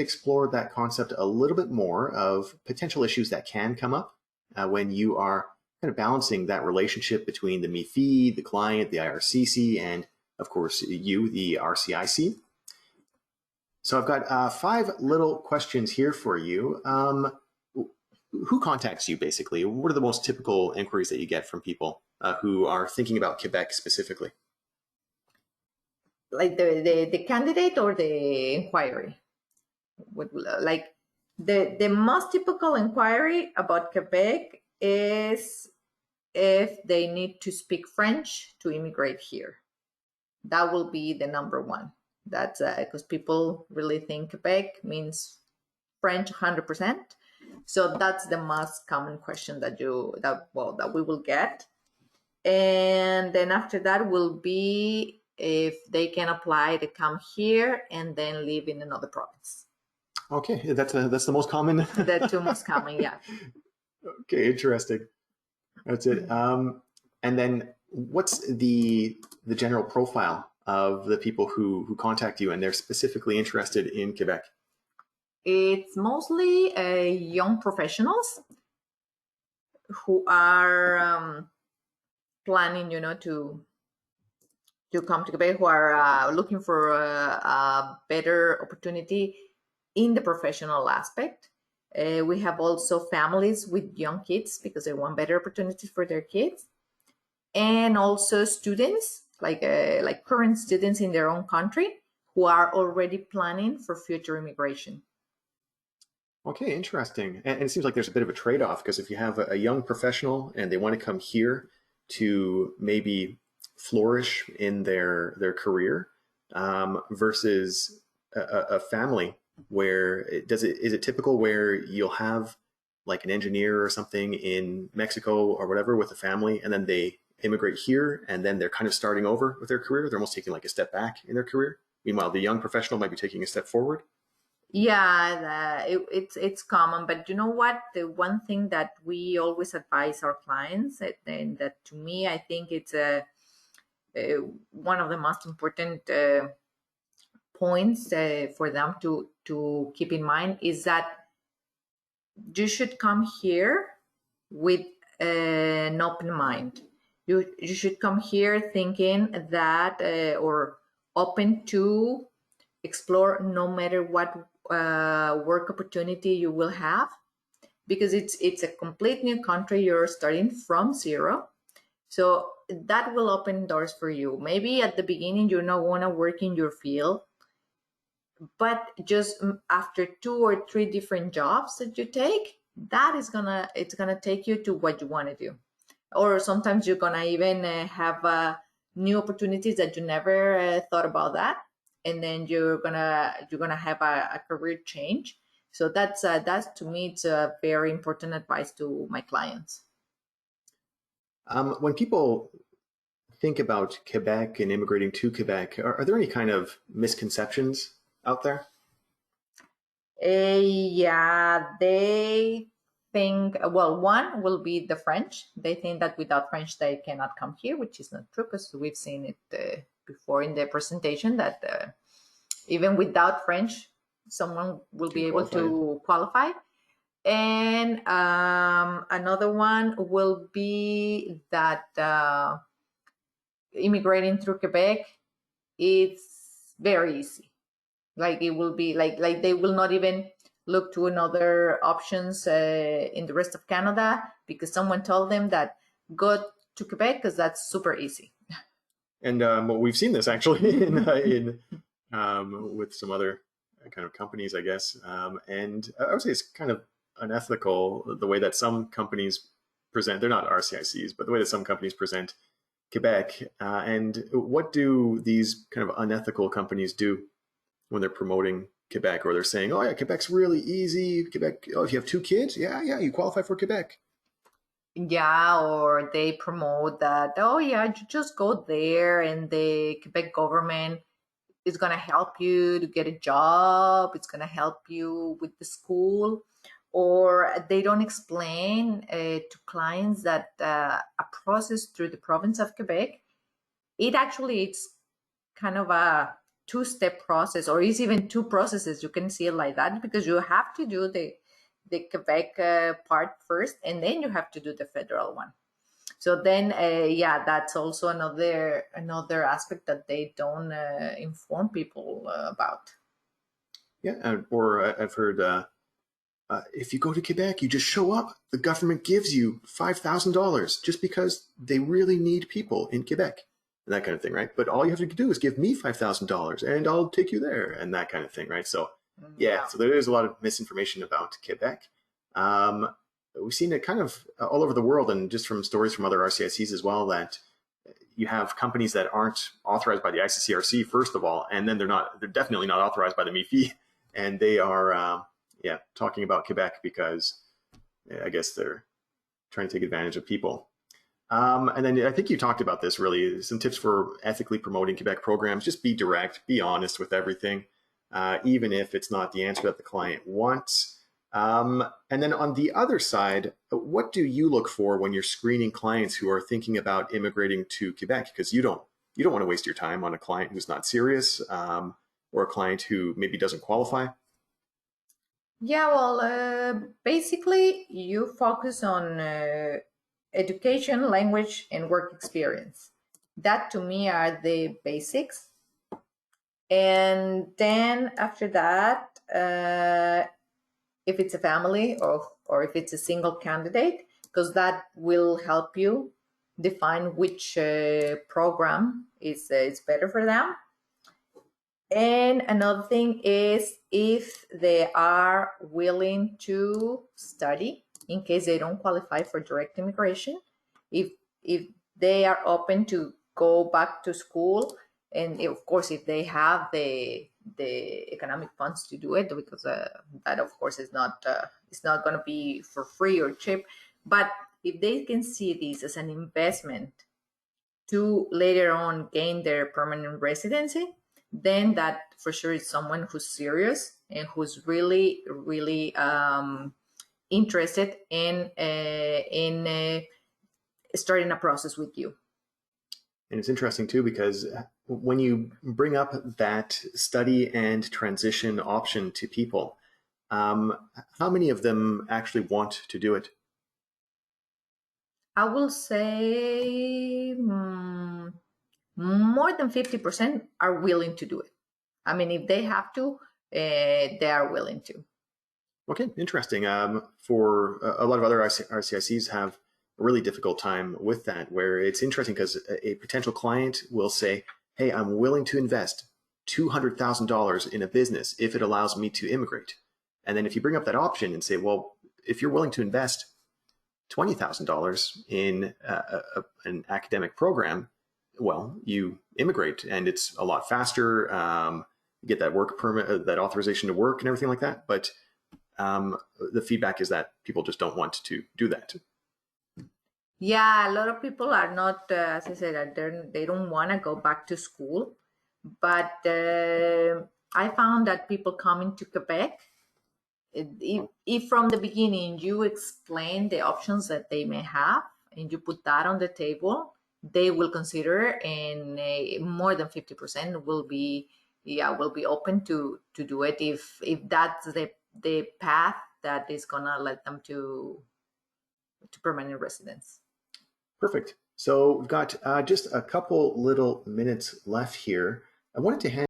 explore that concept a little bit more of potential issues that can come up when you are kind of balancing that relationship between the MIFI, the client, the IRCC, and of course you, the RCIC. So I've got 5 little questions here for you. Who contacts you basically? What are the most typical inquiries that you get from people who are thinking about Quebec specifically? Like the candidate or the inquiry? Like the most typical inquiry about Quebec is if they need to speak French to immigrate here. That will be the number one. That's because people really think Quebec means French 100%. So that's the most common question that we will get. And then after that will be if they can apply to come here and then live in another province. Okay, that's the most common. The 2 most common, yeah. Okay, interesting. That's it. And then what's the general profile of the people who contact you and they're specifically interested in Quebec? It's mostly young professionals who are planning, to come to Quebec, who are looking for a better opportunity in the professional aspect. We have also families with young kids because they want better opportunities for their kids, and also students like current students in their own country who are already planning for future immigration. Okay, interesting. And it seems like there's a bit of a trade-off because if you have a young professional and they want to come here to maybe flourish in their career versus a family where is it typical where you'll have like an engineer or something in Mexico or whatever with a family and then they immigrate here and then they're kind of starting over with their career? They're almost taking like a step back in their career. Meanwhile, the young professional might be taking a step forward. Yeah, it's common, but you know what? The one thing that we always advise our clients, and that to me, I think it's one of the most important points for them to keep in mind is that you should come here with an open mind. You should come here thinking that or open to explore no matter what work opportunity you will have, because it's a complete new country. You're starting from zero, so that will open doors for you. Maybe at the beginning you don't want to work in your field, but just after 2 or 3 different jobs that you take, it's gonna take you to what you want to do. Or sometimes you're gonna even have new opportunities that you never thought about that, and then you're gonna have a career change. So that's to me, it's a very important advice to my clients. When people think about Quebec and immigrating to Quebec, are there any kind of misconceptions out there? Yeah, they think, well, one will be the French. They think that without French they cannot come here, which is not true, because we've seen it before in the presentation that even without French, someone will be able to qualify. And another one will be that immigrating through Quebec, it's very easy. Like it will be like they will not even look to another options in the rest of Canada because someone told them that go to Quebec because that's super easy. And we've seen this actually in with some other kind of companies, I guess. And I would say it's kind of unethical the way that some companies present. They're not RCICs, but the way that some companies present Quebec. And what do these kind of unethical companies do when they're promoting Quebec, or they're saying, oh yeah, Quebec's really easy. Quebec, oh, if you have 2 kids, yeah, you qualify for Quebec. Yeah, or they promote that, oh yeah, you just go there and the Quebec government is going to help you to get a job. It's going to help you with the school. Or they don't explain to clients that a process through the province of Quebec, it's kind of a two-step process, or it's even two processes. You can see it like that, because you have to do the Quebec part first, and then you have to do the federal one. So then, yeah, that's also another aspect that they don't inform people about. Yeah, or I've heard if you go to Quebec, you just show up. The government gives you $5,000 just because they really need people in Quebec, and that kind of thing, right? But all you have to do is give me $5,000 and I'll take you there, and that kind of thing, right? So, yeah, so there is a lot of misinformation about Quebec. We've seen it kind of all over the world, and just from stories from other RCICs as well, that you have companies that aren't authorized by the ICCRC, first of all, and then they're definitely not authorized by the MIFI, and they are, talking about Quebec because I guess they're trying to take advantage of people. And then I think you talked about this, really, some tips for ethically promoting Quebec programs. Just be direct, be honest with everything, even if it's not the answer that the client wants. And then on the other side, what do you look for when you're screening clients who are thinking about immigrating to Quebec? Because you don't want to waste your time on a client who's not serious, or a client who maybe doesn't qualify. Yeah, well, basically, you focus on education, language, and work experience. That to me are the basics. And then after that, if it's a family, or if it's a single candidate, because that will help you define which program is better for them. And another thing is if they are willing to study in case they don't qualify for direct immigration, if they are open to go back to school, and of course if they have the economic funds to do it, because that of course is not it's not going to be for free or cheap. But if they can see this as an investment to later on gain their permanent residency, then that for sure is someone who's serious and who's really interested in starting a process with you. And it's interesting too, because when you bring up that study and transition option to people, how many of them actually want to do it? I will say more than 50% are willing to do it. I mean, if they have to, they are willing to. Okay, interesting. For a lot of other RCICs have a really difficult time with that, where it's interesting because a potential client will say, hey, I'm willing to invest $200,000 in a business if it allows me to immigrate. And then if you bring up that option and say, well, if you're willing to invest $20,000 in an academic program, well, you immigrate and it's a lot faster. You get that work permit, that authorization to work and everything like that. But the feedback is that people just don't want to do that. Yeah, a lot of people are not, as I said, they don't want to go back to school. But I found that people coming to Quebec, if from the beginning you explain the options that they may have and you put that on the table, they will consider, and more than 50% will be open to do it if that's the path that is gonna let them to permanent residence. Perfect. So we've got just a couple little minutes left here. I wanted to hand